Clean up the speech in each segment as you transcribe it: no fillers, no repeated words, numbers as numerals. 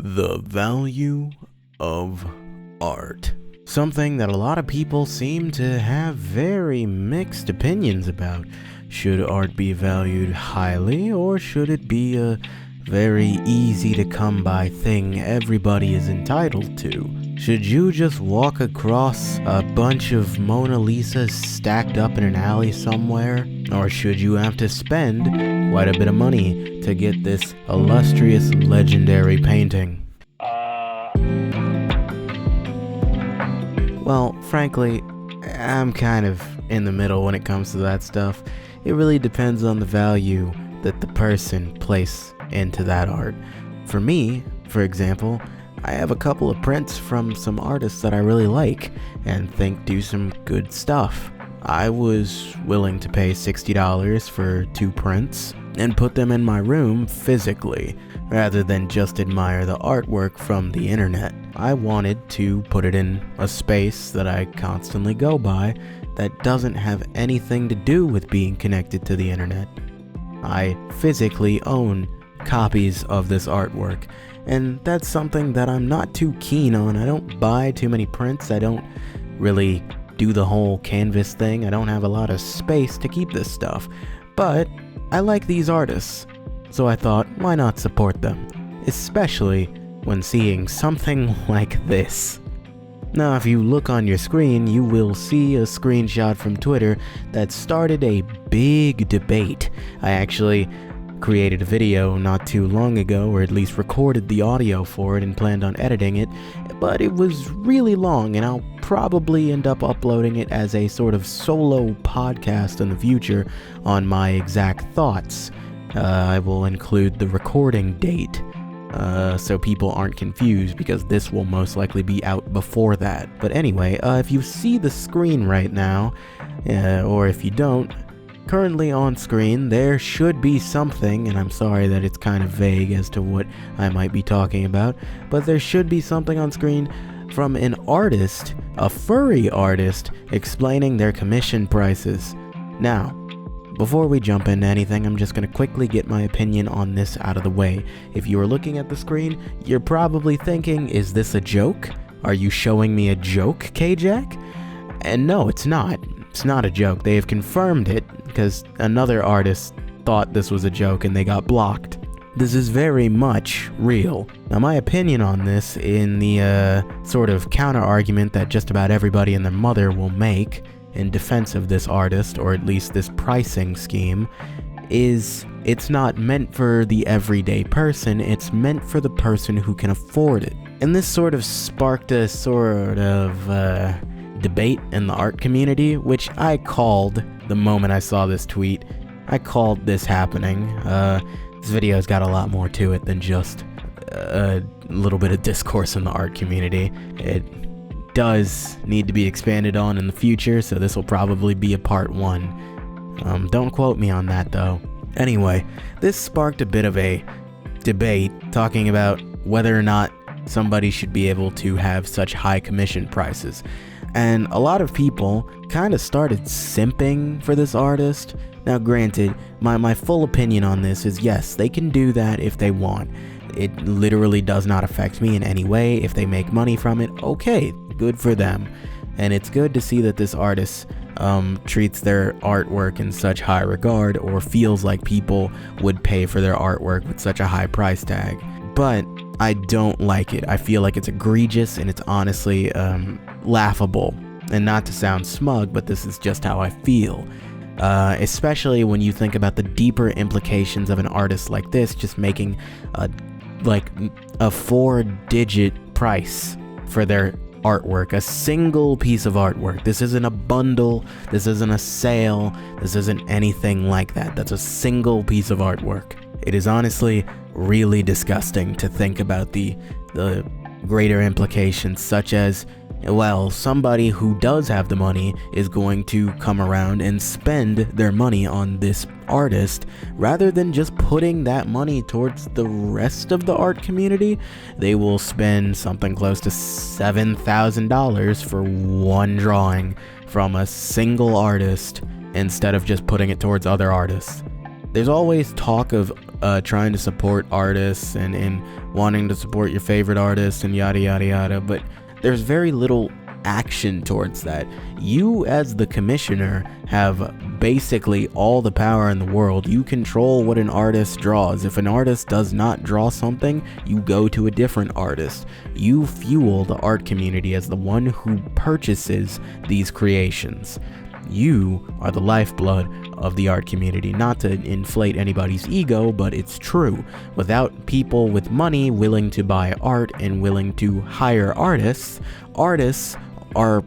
The value of art. Something that a lot of people seem to have very mixed opinions about. Should art be valued highly, or should it be a very easy to come by thing everybody is entitled to? Should you just walk across a bunch of Mona Lisas stacked up in an alley somewhere? Or should you have to spend quite a bit of money to get this illustrious, legendary painting? Well, frankly, I'm kind of in the middle when it comes to that stuff. It really depends on the value that the person place into that art. For me, for example, I have a couple of prints from some artists that I really like and think do some good stuff. I was willing to pay $60 for 2 prints and put them in my room physically, rather than just admire the artwork from the internet. I wanted to put it in a space that I constantly go by that doesn't have anything to do with being connected to the internet. I physically own copies of this artwork, and that's something that I'm not too keen on. I don't buy too many prints. I don't really do the whole canvas thing. I don't have a lot of space to keep this stuff, but I like these artists, so I thought, why not support them, especially when seeing something like this. Now, if you look on your screen, you will see a screenshot from Twitter that started a big debate. I actually created a video not too long ago, or at least recorded the audio for it and planned on editing it, but it was really long, and I'll probably end up uploading it as a sort of solo podcast in the future on my exact thoughts. I will include the recording date, so people aren't confused, because this will most likely be out before that. But anyway, if you see the screen right now, or if you don't, currently on screen there should be something, and I'm sorry that it's kind of vague as to what I might be talking about, but there should be something on screen from an artist, a furry artist, explaining their commission prices. Now, before we jump into anything, I'm just going to quickly get my opinion on this out of the way. If you are looking at the screen, you're probably thinking, is this a joke? Are you showing me a joke, Kjackice? And no, it's not. It's not a joke. They have confirmed it, because another artist thought this was a joke and they got blocked. This is very much real. Now, my opinion on this, in the sort of counter-argument that just about everybody and their mother will make in defense of this artist, or at least this pricing scheme, is it's not meant for the everyday person, it's meant for the person who can afford it. And this sort of sparked a sort of debate in the art community, which I called the moment I saw this tweet. I called this happening. This video's got a lot more to it than just a little bit of discourse in the art community. It does need to be expanded on in the future, so this will probably be a part 1. Don't quote me on that though. Anyway, this sparked a bit of a debate talking about whether or not somebody should be able to have such high commission prices. And a lot of people kind of started simping for this artist. Now granted, my full opinion on this is yes, they can do that if they want. It literally does not affect me in any way. If they make money from it, okay, good for them. And it's good to see that this artist treats their artwork in such high regard, or feels like people would pay for their artwork with such a high price tag. But I don't like it. I feel like it's egregious, and it's honestly laughable. And not to sound smug, but this is just how I feel. Especially when you think about the deeper implications of an artist like this just making a 4-digit price for their artwork, a single piece of artwork. This isn't a bundle, this isn't a sale, this isn't anything like that. That's a single piece of artwork. It is honestly really disgusting to think about the greater implications, such as, well, somebody who does have the money is going to come around and spend their money on this artist rather than just putting that money towards the rest of the art community. They will spend something close to $7,000 for one drawing from a single artist instead of just putting it towards other artists. there's always talk of trying to support artists and wanting to support your favorite artists and yada yada yada, but there's very little action towards that. You as the commissioner have basically all the power in the world. You control what an artist draws. If an artist does not draw something, you go to a different artist. You fuel the art community as the one who purchases these creations. You are the lifeblood of the art community. Not to inflate anybody's ego, but it's true. Without people with money willing to buy art and willing to hire artists are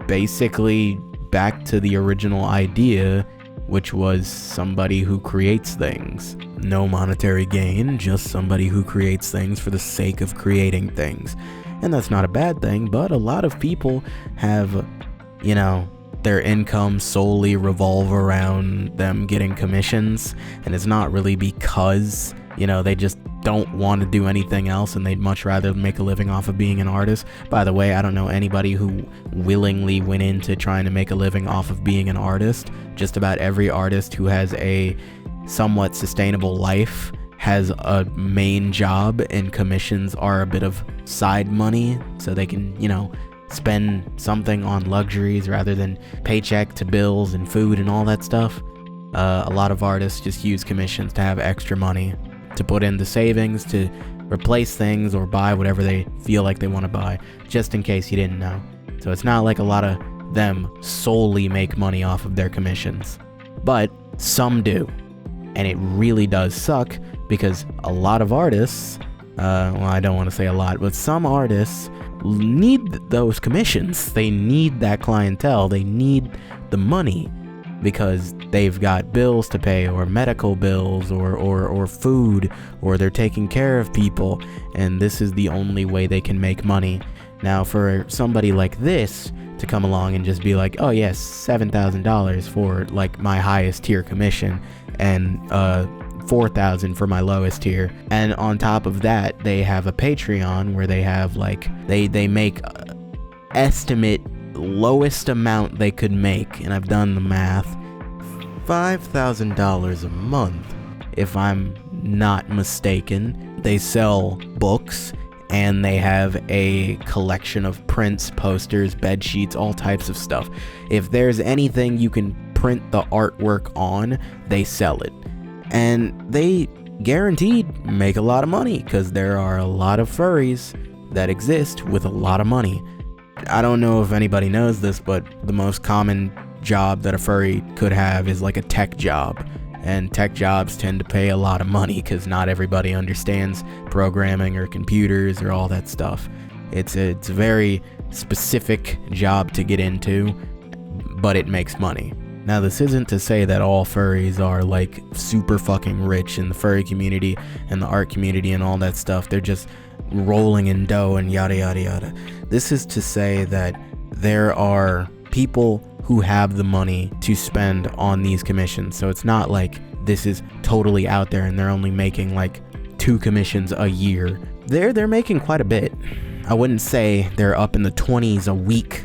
basically back to the original idea, which was somebody who creates things. No monetary gain, just somebody who creates things for the sake of creating things. And that's not a bad thing, but a lot of people have, their income solely revolve around them getting commissions, and it's not really because, they just don't want to do anything else and they'd much rather make a living off of being an artist. By the way, I don't know anybody who willingly went into trying to make a living off of being an artist. Just about every artist who has a somewhat sustainable life has a main job, and commissions are a bit of side money so they can, spend something on luxuries rather than paycheck to bills and food and all that stuff. A lot of artists just use commissions to have extra money to put in the savings to replace things or buy whatever they feel like they want to buy, just in case you didn't know. So it's not like a lot of them solely make money off of their commissions, but some do, and it really does suck because a lot of artists, I don't want to say a lot, but some artists need those commissions. They need that clientele. They need the money because they've got bills to pay, or medical bills, or food, or they're taking care of people, and this is the only way they can make money. Now, for somebody like this to come along and just be like, oh yes, $7,000 for like my highest tier commission, and $4,000 for my lowest tier, and on top of that they have a Patreon where they have like they make estimate lowest amount they could make, and I've done the math, $5,000 a month if I'm not mistaken. They sell books and they have a collection of prints, posters, bed sheets, all types of stuff. If there's anything you can print the artwork on, they sell it, and they guaranteed make a lot of money because there are a lot of furries that exist with a lot of money. I don't know if anybody knows this, but the most common job that a furry could have is like a tech job, and tech jobs tend to pay a lot of money because not everybody understands programming or computers or all that stuff. It's a very specific job to get into, but it makes money. Now, this isn't to say that all furries are like super fucking rich in the furry community and the art community and all that stuff. They're just rolling in dough and yada yada yada. This is to say that there are people who have the money to spend on these commissions. So it's not like this is totally out there and they're only making like 2 commissions a year. They're making quite a bit. I wouldn't say they're up in the 20s a week,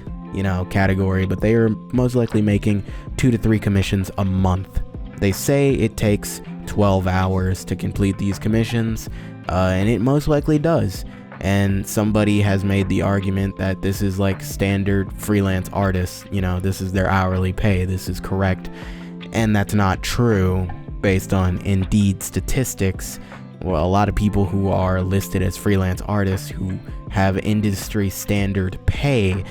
category, but they are most likely making 2 to 3 commissions a month. They say it takes 12 hours to complete these commissions, and it most likely does. And somebody has made the argument that this is like standard freelance artists, this is their hourly pay, this is correct. And that's not true based on Indeed statistics. Well, a lot of people who are listed as freelance artists who have industry standard pay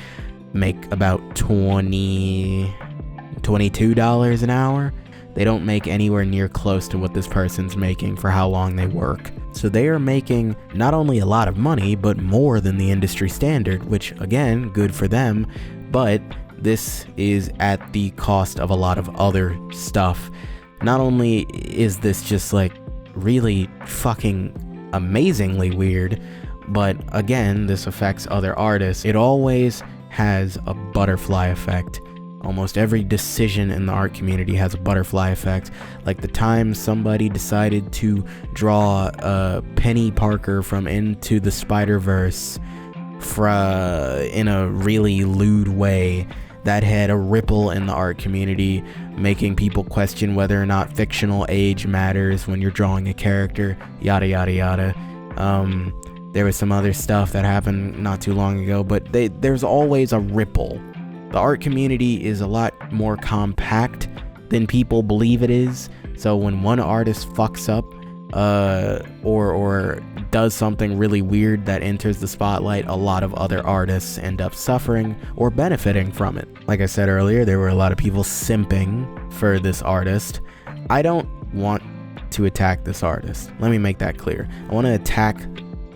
make about $22 an hour. They don't make anywhere near close to what this person's making for how long they work. So they are making not only a lot of money, but more than the industry standard, which again, good for them, but this is at the cost of a lot of other stuff. Not only is this just like really fucking amazingly weird, but again, this affects other artists. It always has a butterfly effect. Almost every decision in the art community has a butterfly effect. Like the time somebody decided to draw Penny Parker from Into the Spider-Verse in a really lewd way, that had a ripple in the art community making people question whether or not fictional age matters when you're drawing a character, yada yada yada. There was some other stuff that happened not too long ago, but there's always a ripple. The art community is a lot more compact than people believe it is. So when one artist fucks up or does something really weird that enters the spotlight, a lot of other artists end up suffering or benefiting from it. Like I said earlier, there were a lot of people simping for this artist. I don't want to attack this artist. Let me make that clear. I want to attack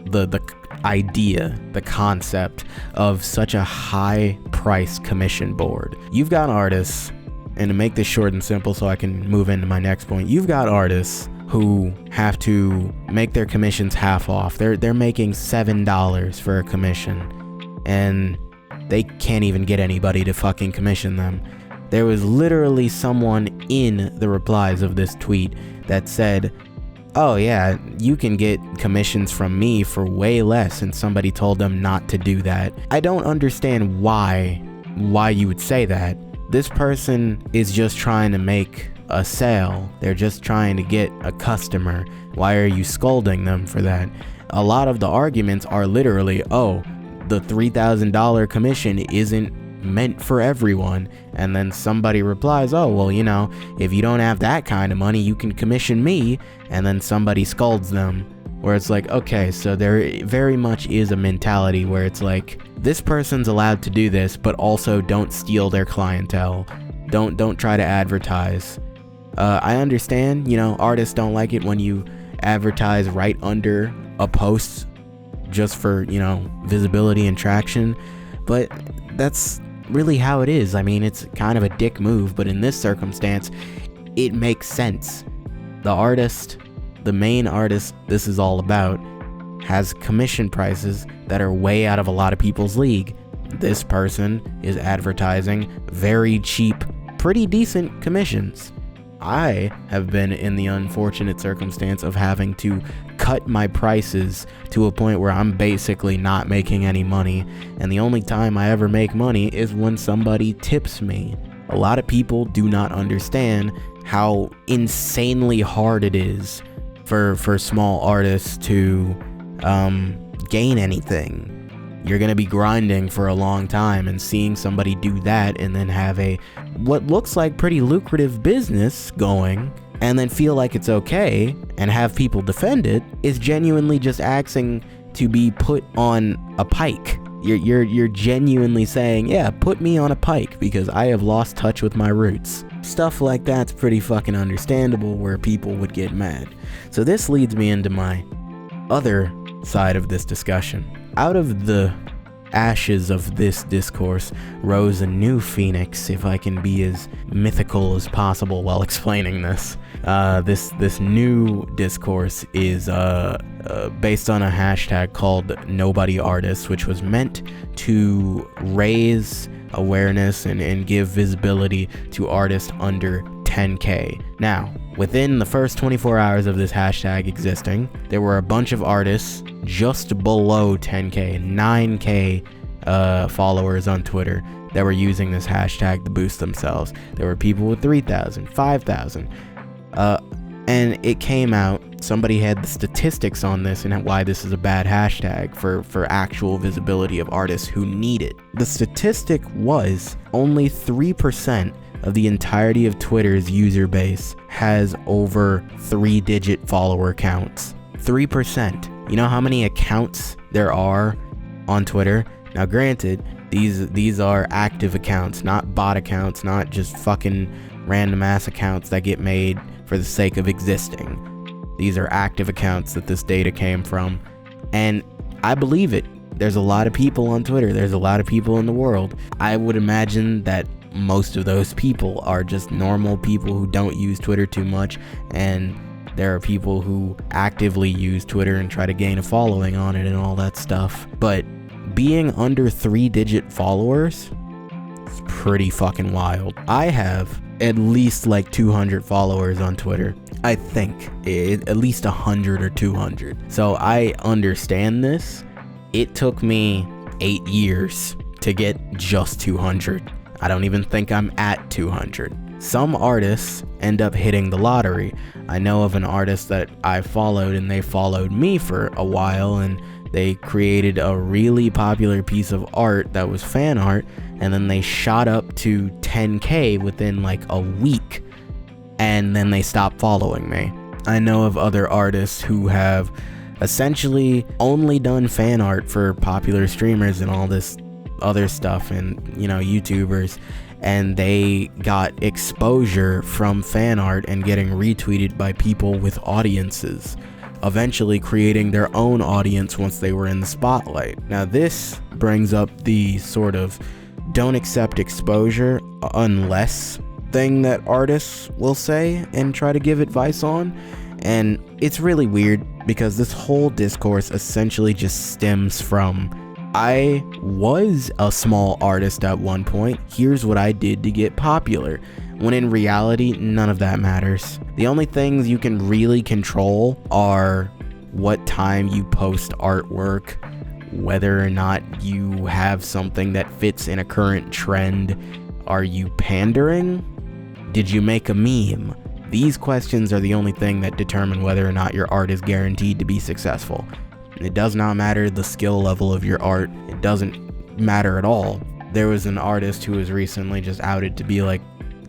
the idea, the concept of such a high price commission board. You've got artists, and to make this short and simple so I can move into my next point, you've got artists who have to make their commissions half off. They're making $7 for a commission, and they can't even get anybody to fucking commission them. There was literally someone in the replies of this tweet that said, oh yeah, you can get commissions from me for way less, and somebody told them not to do that. I don't understand why you would say that. This person is just trying to make a sale. They're just trying to get a customer. Why are you scolding them for that? A lot of the arguments are literally, oh, the $3,000 commission isn't meant for everyone. And then somebody replies, oh, well, you know, if you don't have that kind of money, you can commission me. And then somebody scolds them, where it's like, okay, so there very much is a mentality where it's like, this person's allowed to do this, but also don't steal their clientele. Don't try to advertise. I understand, you know, artists don't like it when you advertise right under a post just for, you know, visibility and traction, but that's really how it is. I mean, it's kind of a dick move, but in this circumstance, it makes sense. The artist, the main artist this is all about, has commission prices that are way out of a lot of people's league. This person is advertising very cheap, pretty decent commissions. I have been in the unfortunate circumstance of having to cut my prices to a point where I'm basically not making any money, and the only time I ever make money is when somebody tips me. A lot of people do not understand how insanely hard it is for small artists to gain anything. You're gonna be grinding for a long time, and seeing somebody do that and then have what looks like pretty lucrative business going and then feel like it's okay and have people defend it is genuinely just asking to be put on a pike. You're genuinely saying, yeah, put me on a pike because I have lost touch with my roots. Stuff like that's pretty fucking understandable where people would get mad. So this leads me into my other side of this discussion. Out of the ashes of this discourse rose a new phoenix, if I can be as mythical as possible while explaining this. This new discourse is based on a hashtag called #NobodyArtists, which was meant to raise awareness and give visibility to artists under 10K. Now, within the first 24 hours of this hashtag existing, there were a bunch of artists just below 10K, 9K followers on Twitter that were using this hashtag to boost themselves. There were people with 3,000, 5,000. And it came out, somebody had the statistics on this and why this is a bad hashtag for actual visibility of artists who need it. The statistic was only 3% of the entirety of Twitter's user base has over 3-digit follower counts. 3%. You know how many accounts there are on Twitter? Now granted, these are active accounts, not bot accounts, not just fucking random ass accounts that get made for the sake of existing. These are active accounts that this data came from, and I believe it. There's a lot of people on Twitter. There's a lot of people in the world. I would imagine that most of those people are just normal people who don't use Twitter too much, and there are people who actively use Twitter and try to gain a following on it and all that stuff. But being under 3-digit followers is pretty fucking wild. I have at least like 200 followers on Twitter. I think at least 100 or 200. So I understand this. It took me 8 years to get just 200. I don't even think I'm at 200. some artists end up hitting the lottery. I know of an artist that I followed, and they followed me for a while, and they created a really popular piece of art that was fan art, and then they shot up to 10K within like a week, and then they stopped following me. I know of other artists who have essentially only done fan art for popular streamers and all this other stuff, and YouTubers, and they got exposure from fan art and getting retweeted by people with audiences, eventually creating their own audience once they were in the spotlight. Now this brings up the sort of don't accept exposure unless thing that artists will say and try to give advice on. And it's really weird because this whole discourse essentially just stems from, I was a small artist at one point, here's what I did to get popular, when in reality, none of that matters. The only things you can really control are what time you post artwork, whether or not you have something that fits in a current trend, are you pandering, did you make a meme? These questions are the only thing that determine whether or not your art is guaranteed to be successful. It does not matter the skill level of your art. It doesn't matter at all. There was an artist who was recently just outed to be like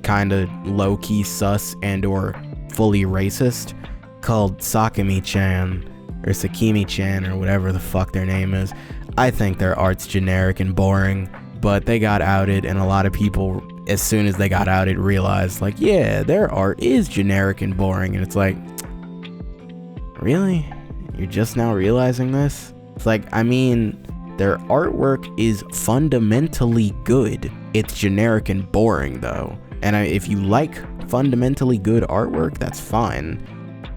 kind of low-key sus and or fully racist, called Sakimi-chan or Sakimi-chan or whatever the fuck their name is. I think their art's generic and boring, but they got outed, and a lot of people, as soon as they got outed, realized like, yeah, their art is generic and boring. And it's like, really? You're just now realizing this? It's like, I mean, their artwork is fundamentally good. It's generic and boring though. And if you like fundamentally good artwork, that's fine.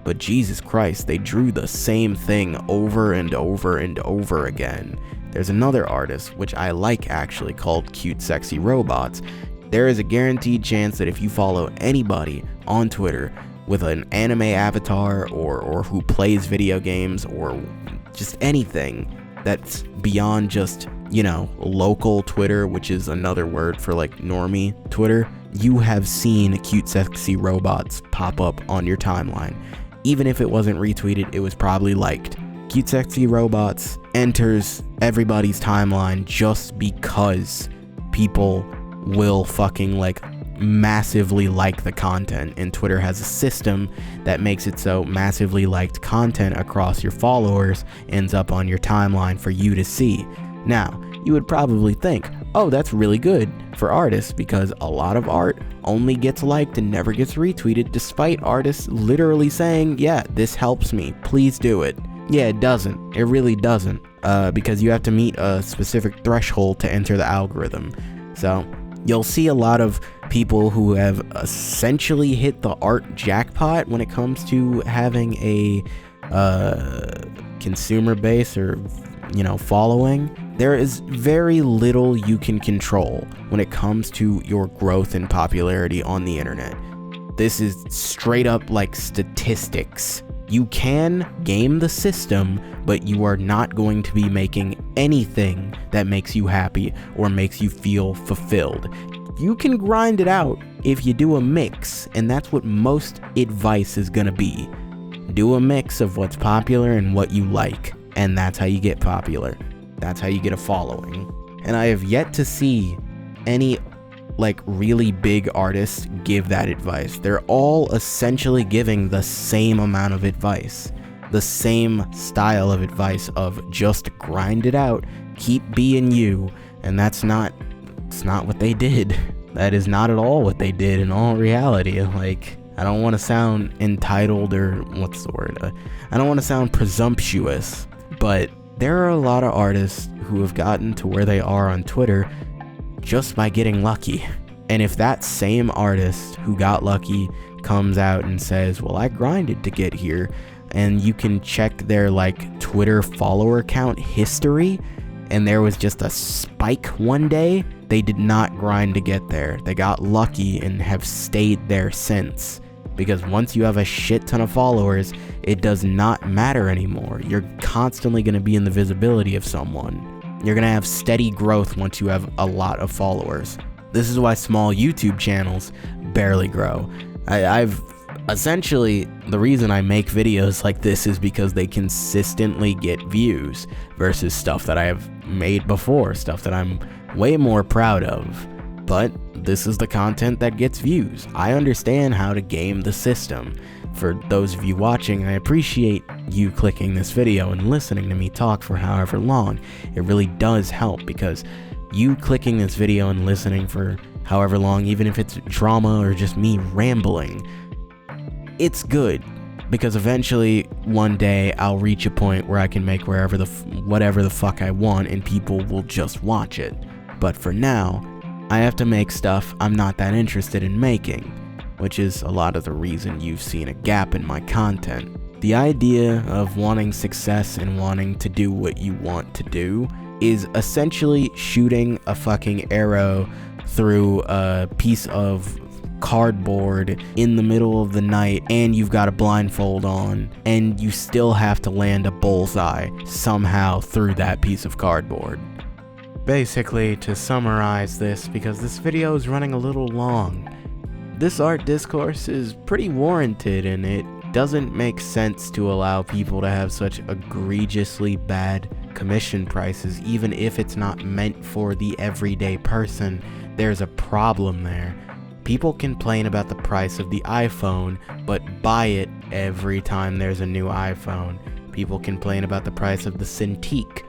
But Jesus Christ, they drew the same thing over and over and over again. There's another artist, which I like actually, called Kjackice Robots. There is a guaranteed chance that if you follow anybody on Twitter with an anime avatar or who plays video games or just anything that's beyond just, local Twitter, which is another word for like normie Twitter, you have seen Kjackice Robots pop up on your timeline. Even if it wasn't retweeted, it was probably liked. Kjackice Robots enters everybody's timeline just because people will fucking massively like the content, and Twitter has a system that makes it so massively liked content across your followers ends up on your timeline for you to see. Now, you would probably think, oh, that's really good for artists because a lot of art only gets liked and never gets retweeted, despite artists literally saying, yeah, this helps me, please do it. Yeah, it doesn't. It really doesn't, because you have to meet a specific threshold to enter the algorithm. So you'll see a lot of people who have essentially hit the art jackpot when it comes to having a consumer base or, following. There is very little you can control when it comes to your growth and popularity on the internet. This is straight up like statistics. You can game the system, but you are not going to be making anything that makes you happy or makes you feel fulfilled. You can grind it out if you do a mix, and that's what most advice is gonna be. Do a mix of what's popular and what you like, and that's how you get popular. That's how you get a following. And I have yet to see any really big artists give that advice. They're all essentially giving the same amount of advice, the same style of advice of just grind it out, keep being you. And it's not what they did. That is not at all what they did in all reality. I don't want to sound entitled or what's the word? I don't want to sound presumptuous, but there are a lot of artists who have gotten to where they are on Twitter just by getting lucky. And if that same artist who got lucky comes out and says, well, I grinded to get here, and you can check their Twitter follower count history, and there was just a spike one day, they did not grind to get there. They got lucky and have stayed there since. Because once you have a shit ton of followers, it does not matter anymore. You're constantly going to be in the visibility of someone. You're going to have steady growth once you have a lot of followers. This is why small YouTube channels barely grow. I've essentially, the reason I make videos like this is because they consistently get views versus stuff that I have made before, stuff that I'm way more proud of. But this is the content that gets views. I understand how to game the system. For those of you watching, I appreciate you clicking this video and listening to me talk for however long. It really does help, because you clicking this video and listening for however long, even if it's drama or just me rambling, it's good, because eventually one day I'll reach a point where I can make whatever the fuck I want and people will just watch it. But for now, I have to make stuff I'm not that interested in making, which is a lot of the reason you've seen a gap in my content. The idea of wanting success and wanting to do what you want to do is essentially shooting a fucking arrow through a piece of cardboard in the middle of the night, and you've got a blindfold on, and you still have to land a bullseye somehow through that piece of cardboard. Basically, to summarize this, because this video is running a little long, this art discourse is pretty warranted, and it doesn't make sense to allow people to have such egregiously bad commission prices. Even if it's not meant for the everyday person, there's a problem there. People complain about the price of the iPhone, but buy it every time there's a new iPhone. People complain about the price of the Cintiq,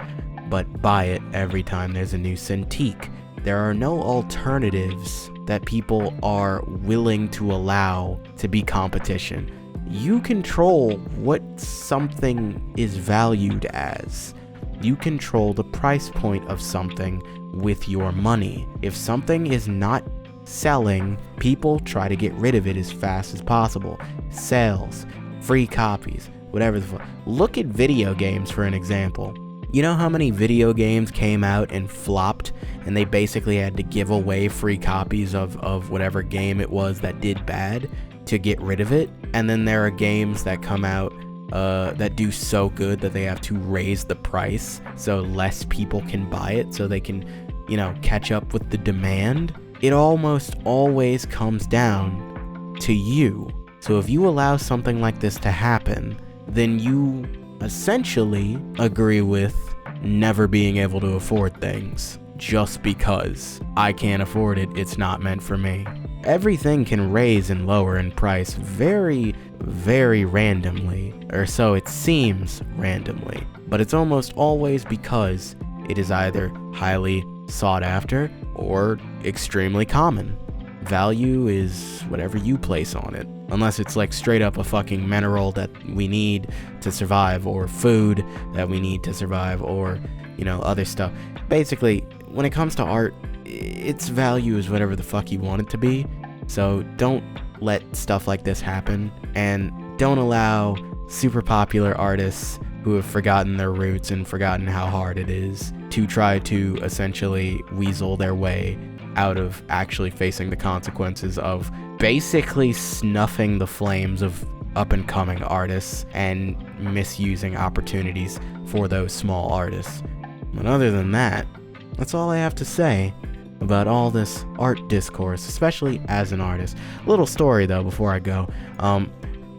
but buy it every time there's a new Cintiq. There are no alternatives that people are willing to allow to be competition. You control what something is valued as. You control the price point of something with your money. If something is not selling, people try to get rid of it as fast as possible. Sales, free copies, whatever the fuck. Look at video games for an example. You know how many video games came out and flopped, and they basically had to give away free copies of whatever game it was that did bad to get rid of it? And then there are games that come out that do so good that they have to raise the price so less people can buy it, so they can, catch up with the demand. It almost always comes down to you. So if you allow something like this to happen, then you essentially agree with never being able to afford things. Just because I can't afford it, it's not meant for me. Everything can raise and lower in price very, very randomly, or so it seems randomly, but it's almost always because it is either highly sought after or extremely common. Value is whatever you place on it, unless it's like straight up a fucking mineral that we need to survive, or food that we need to survive, or other stuff. Basically, when it comes to art, its value is whatever the fuck you want it to be. So don't let stuff like this happen, and don't allow super popular artists who have forgotten their roots and forgotten how hard it is to try to essentially weasel their way out of actually facing the consequences of basically snuffing the flames of up-and-coming artists and misusing opportunities for those small artists. But other than that, that's all I have to say about all this art discourse, especially as an artist. Little story though before I go.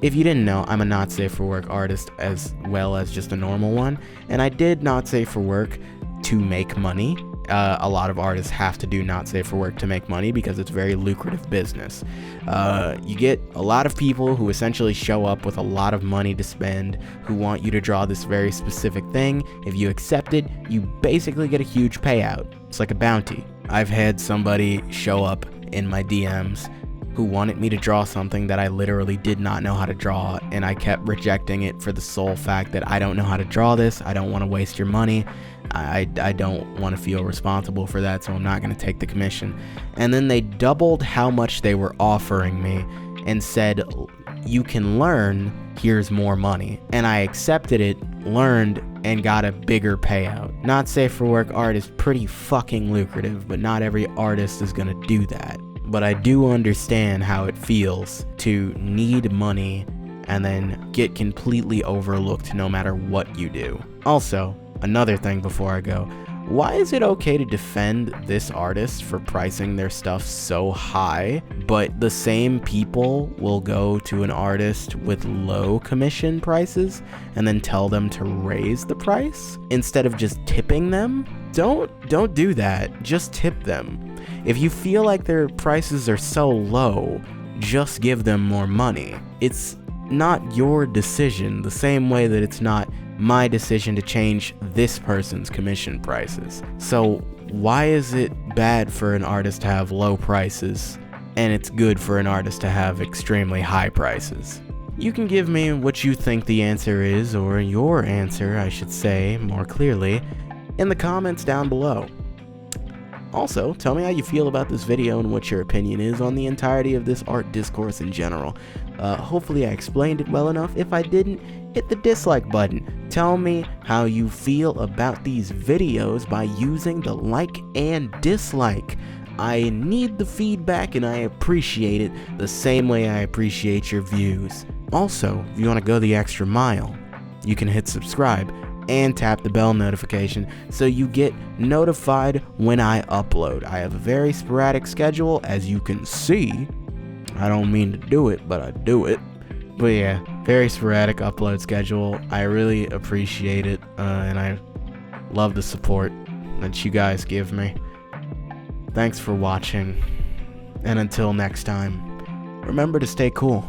If you didn't know, I'm a not safe for work artist as well as just a normal one, and I did not safe for work to make money. A lot of artists have to do not safe for work to make money because it's a very lucrative business. You get a lot of people who essentially show up with a lot of money to spend, who want you to draw this very specific thing. If you accept it, you basically get a huge payout. It's like a bounty. I've had somebody show up in my DMs who wanted me to draw something that I literally did not know how to draw, and I kept rejecting it for the sole fact that I don't know how to draw this, I don't want to waste your money, I don't want to feel responsible for that, so I'm not going to take the commission. And then they doubled how much they were offering me and said, you can learn, here's more money. And I accepted it, learned, and got a bigger payout. Not safe for work art is pretty fucking lucrative, but not every artist is going to do that. But I do understand how it feels to need money and then get completely overlooked no matter what you do. Also, another thing before I go, Why is it okay to defend this artist for pricing their stuff so high, but the same people will go to an artist with low commission prices and then tell them to raise the price instead of just tipping them? Don't do that. Just tip them. If you feel like their prices are so low, just give them more money. It's not your decision, the same way that it's not my decision to change this person's commission prices. So why is it bad for an artist to have low prices and it's good for an artist to have extremely high prices? You can give me what you think the answer is, or your answer, I should say more clearly, in the comments down below. Also, tell me how you feel about this video and what your opinion is on the entirety of this art discourse in general. Hopefully I explained it well enough. If I didn't, hit the dislike button. Tell me how you feel about these videos by using the like and dislike. I need the feedback and I appreciate it the same way I appreciate your views. Also, if you want to go the extra mile, you can hit subscribe and tap the bell notification so you get notified when I upload. I have a very sporadic schedule, as you can see. I don't mean to do it, but I do it. But yeah, very sporadic upload schedule. I really appreciate it, and I love the support that you guys give me. Thanks for watching, and until next time, remember to stay cool.